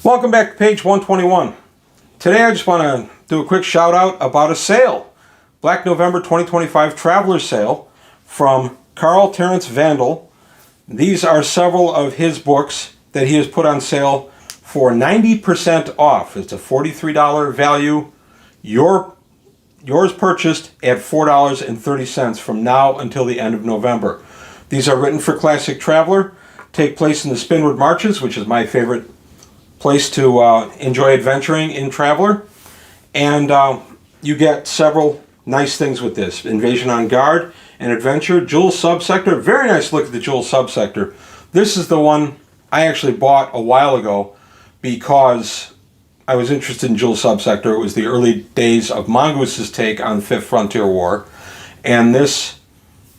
Welcome back to page 121. Today I just want to do a quick shout out about a sale. Black November 2025 Traveler Sale from Carl Terence Vandal. These are several of his books that he has put on sale for 90% off. It's a $43 value. Yours purchased at $4.30 from now until the end of November. These are written for Classic Traveler, take place in the Spinwood Marches, which is my favorite place to enjoy adventuring in Traveler. And you get several nice things with this. Invasion on Guard and Adventure, Jewel Subsector. Very nice look at the Jewel Subsector. This is the one I actually bought a while ago because I was interested in Jewel Subsector. It was the early days of Mongoose's take on Fifth Frontier War. And this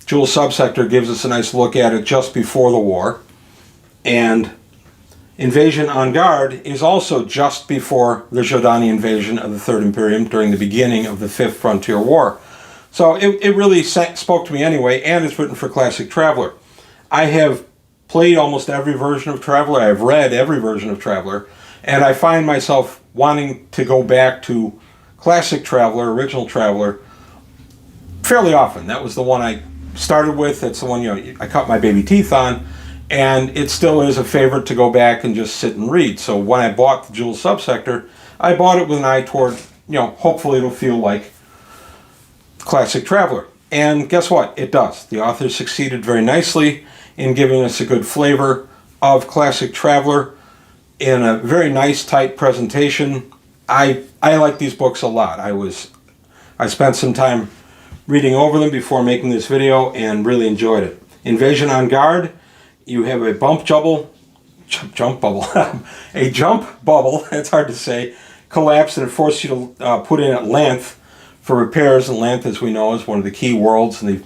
Jewel Subsector gives us a nice look at it just before the war. And Invasion on Guard is also just before the Jordani invasion of the Third Imperium during the beginning of the Fifth Frontier War. So it really spoke to me anyway, and it's written for Classic Traveler. I have played almost every version of Traveler. I have read every version of Traveler, and I find myself wanting to go back to Classic Traveler, Original Traveler, fairly often. That was the one I started with. That's the one I cut my baby teeth on. And it still is a favorite to go back and just sit and read. So when I bought the Jewel Subsector, I bought it with an eye toward, hopefully it'll feel like Classic Traveler. And guess what? It does. The author succeeded very nicely in giving us a good flavor of Classic Traveler in a very nice, tight presentation. I like these books a lot. I spent some time reading over them before making this video and really enjoyed it. Invasion on Guard. You have a jump bubble, a jump bubble, it's hard to say, collapse, and it forces you to put in at Lanth for repairs. And Lanth, as we know, is one of the key worlds in the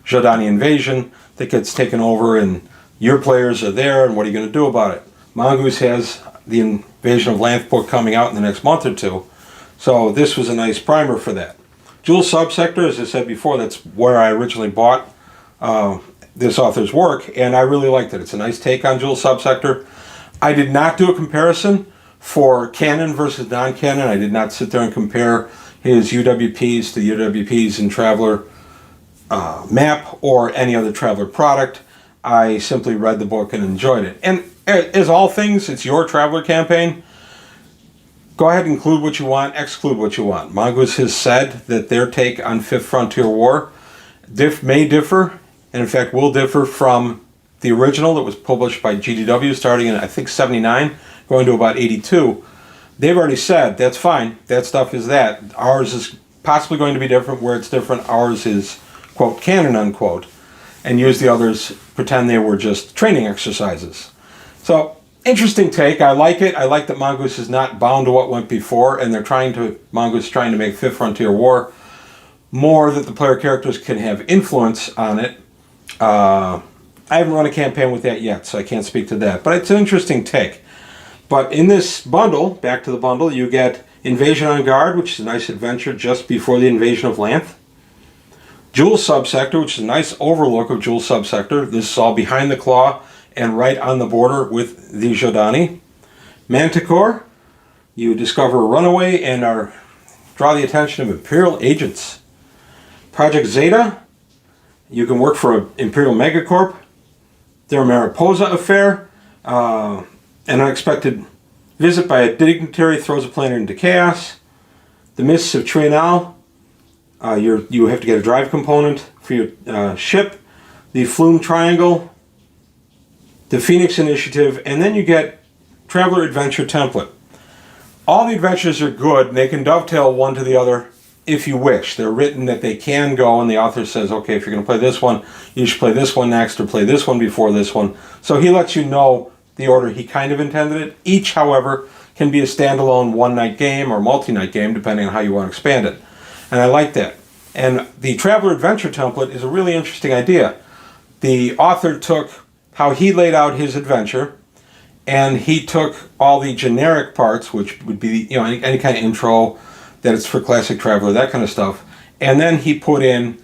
Jordani invasion that gets taken over, and your players are there, and what are you going to do about it? Mongoose has the Invasion of Lanth book coming out in the next month or two, so this was a nice primer for that. Jewel Subsector, as I said before, that's where I originally bought this author's work, and I really liked it. It's a nice take on Jewel Subsector. I did not do a comparison for canon versus non-canon. I did not sit there and compare his UWPs to the UWPs in Traveler map or any other Traveler product. I simply read the book and enjoyed it. And as all things, it's your Traveler campaign. Go ahead and include what you want, exclude what you want. Mongoose has said that their take on Fifth Frontier War may differ, and in fact will differ from the original that was published by GDW starting in, I think, 79, going to about 82. They've already said, that's fine, that stuff is that. Ours is possibly going to be different. Where it's different, ours is, quote, canon, unquote, and use the others, pretend they were just training exercises. So, interesting take. I like it. I like that Mongoose is not bound to what went before, and Mongoose is trying to make Fifth Frontier War more that the player characters can have influence on it. I haven't run a campaign with that yet, so I can't speak to that. But it's an interesting take. But in this bundle, back to the bundle, you get Invasion on Guard, which is a nice adventure just before the invasion of Lanth. Jewel Subsector, which is a nice overlook of Jewel Subsector. This is all behind the claw and right on the border with the Jordani. Manticore, you discover a runaway and draw the attention of Imperial agents. Project Zeta, you can work for Imperial Megacorp. Their Mariposa affair, an unexpected visit by a dignitary throws a planet into chaos. The Mists of Trienal, you have to get a drive component for your ship. The Flume Triangle, the Phoenix Initiative, and then you get Traveler Adventure Template. All the adventures are good, and they can dovetail one to the other if you wish. They're written that they can go, and the author says, okay, if you're going to play this one, you should play this one next, or play this one before this one. So he lets you know the order he kind of intended it. Each, however, can be a standalone one-night game or multi-night game, depending on how you want to expand it. And I like that. And the Traveler Adventure Template is a really interesting idea. The author took how he laid out his adventure, and he took all the generic parts, which would be any kind of intro, that it's for Classic Traveler, that kind of stuff. And then he put in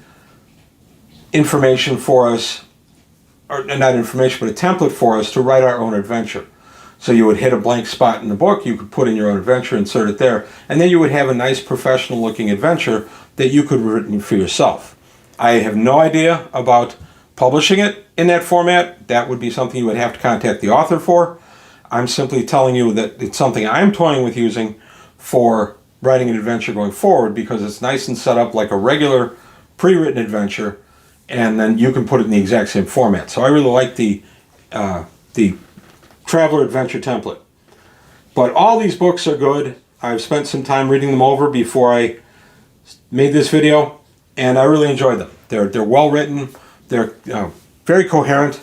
information for us, or not information, but a template for us to write our own adventure. So you would hit a blank spot in the book, you could put in your own adventure, insert it there, and then you would have a nice professional looking adventure that you could have written for yourself. I have no idea about publishing it in that format. That would be something you would have to contact the author for. I'm simply telling you that it's something I'm toying with using for writing an adventure going forward, because it's nice and set up like a regular pre-written adventure, and then you can put it in the exact same format. So I really like the Traveller Adventure template. But all these books are good. I've spent some time reading them over before I made this video, and I really enjoyed them. They're well written. They're very coherent.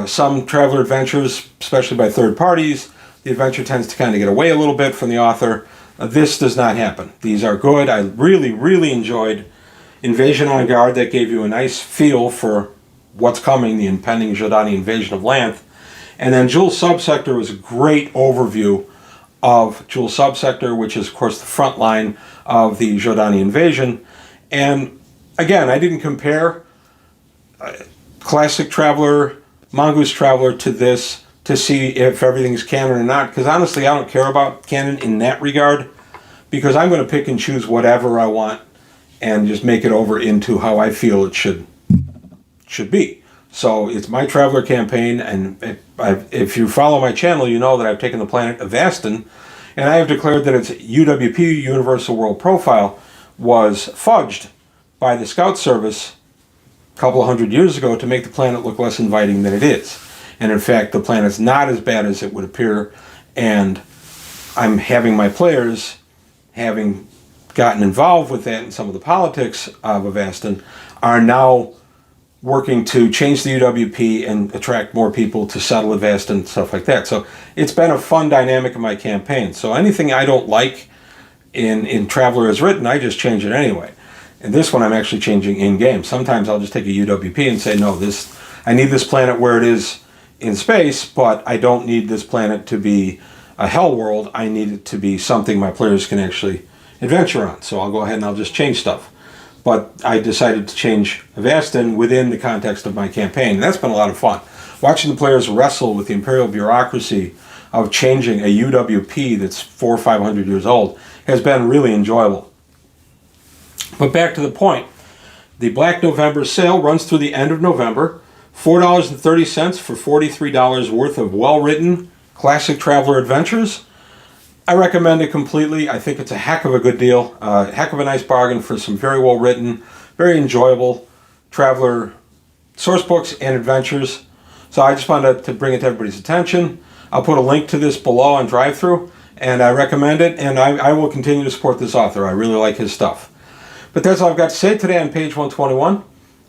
Some Traveller Adventures, especially by third parties, the adventure tends to kind of get away a little bit from the author. This does not happen. These are good. I really, really enjoyed Invasion on Guard. That gave you a nice feel for what's coming, the impending Jordani invasion of Lanth. And then Jewel Subsector was a great overview of Jewel Subsector, which is, of course, the front line of the Jordani invasion. And again, I didn't compare Classic Traveller, Mongoose Traveller to this to see if everything's canon or not, because honestly, I don't care about canon in that regard, because I'm going to pick and choose whatever I want and just make it over into how I feel it should be. So it's my Traveller campaign, and if you follow my channel, you know that I've taken the planet Avastin, and I have declared that its UWP, Universal World Profile, was fudged by the Scout Service a couple of hundred years ago to make the planet look less inviting than it is. And in fact, the planet's not as bad as it would appear, and I'm having my players, having gotten involved with that in some of the politics of Avastin, are now working to change the UWP and attract more people to settle Avastin and stuff like that. So it's been a fun dynamic in my campaign. So anything I don't like in Traveller as written, I just change it anyway. And this one I'm actually changing in-game. Sometimes I'll just take a UWP and say, no, I need this planet where it is in space, but I don't need this planet to be a hell world. I need it to be something my players can actually adventure on. So I'll go ahead and I'll just change stuff. But I decided to change Avastin within the context of my campaign. And that's been a lot of fun. Watching the players wrestle with the imperial bureaucracy of changing a UWP that's 400 or 500 years old has been really enjoyable. But back to the point. The Black November sale runs through the end of November. $4.30 for $43 worth of well-written Classic Traveller Adventures. I recommend it completely. I think it's a heck of a good deal, a heck of a nice bargain for some very well written, very enjoyable Traveller source books and adventures. So I just wanted to bring it to everybody's attention. I'll put a link to this below on DriveThru, and I recommend it, and I will continue to support this author. I really like his stuff. But that's all I've got to say today on page 121.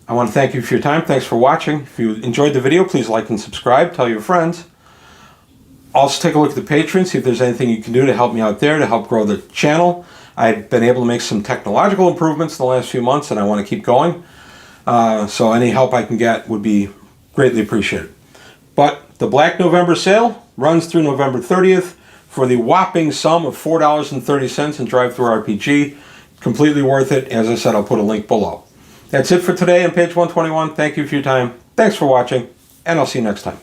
I want to thank you for your time. Thanks for watching. If you enjoyed the video, please like and subscribe. Tell your friends. Also take a look at the Patreon, see if there's anything you can do to help me out there, to help grow the channel. I've been able to make some technological improvements in the last few months, and I want to keep going. So any help I can get would be greatly appreciated. But the Black November sale runs through November 30th for the whopping sum of $4.30 in DriveThru RPG. Completely worth it. As I said, I'll put a link below. That's it for today on page 121. Thank you for your time. Thanks for watching, and I'll see you next time.